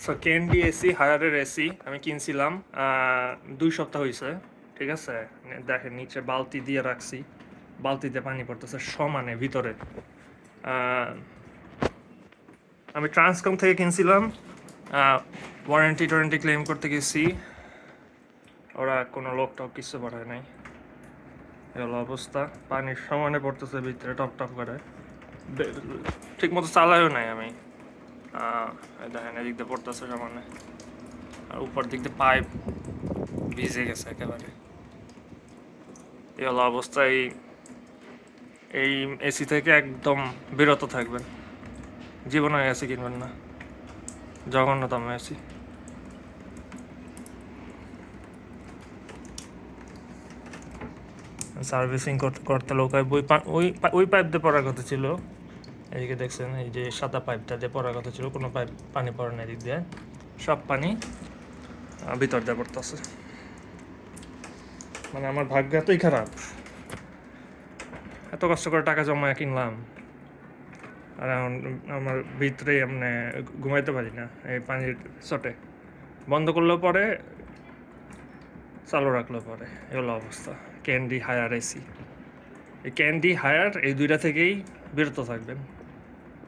So candy AC হায়ারের AC আমি কিনছিলাম 2 সপ্তাহ হয়েছে, ঠিক আছে। দেখেন নিচে বালতি দিয়ে রাখছি, বালতিতে পানি পড়তেছে সমানে ভিতরে। আমি ট্রান্সকম থেকে কিনছিলাম, ওয়ারেন্টি ক্লেম করতে গেছি, ওরা কোনো লোকটাও কিছু পাঠায় নাই। এই হলো অবস্থা, পানির সমানে পড়তেছে ভিতরে টপ টপ করে, ঠিক মতো চালাইও নাই আমি। দেখেন এদিক দিয়ে পড়তেছে সমানে, আর উপর দিক দিয়ে পাইপ ভিজে গেছে একেবারে। এই হলো অবস্থা। এই এসি থেকে একদম বিরত থাকবেন, জীবনে এসি কিনবেন না, জঘন্যতম এসি। সার্ভিসিং করতে লোক ওই পাইপ দিয়ে পড়ার কথা ছিল। এদিকে দেখছেন এই যে সাদা পাইপটা দিয়ে পড়ার কথা ছিল, কোনো পাইপ পানি পড়ে না, এদিক দিয়ে সব পানি ভিতর দিয়ে পড়তেছে। মানে আমার ভাগ্য এতই খারাপ, এত কষ্ট করে টাকা জমায় কিনলাম, আর এখন আমার ভিতরেই মানে ঘুমাইতে পারি না এই পানির চটে। বন্ধ করলেও পরে, চালু রাখলেও পরে, এগুলো অবস্থা। ক্যান্ডি হায়ার এসি, এই ক্যান্ডি হায়ার এই দুইটা থেকেই বিরত থাকবেন।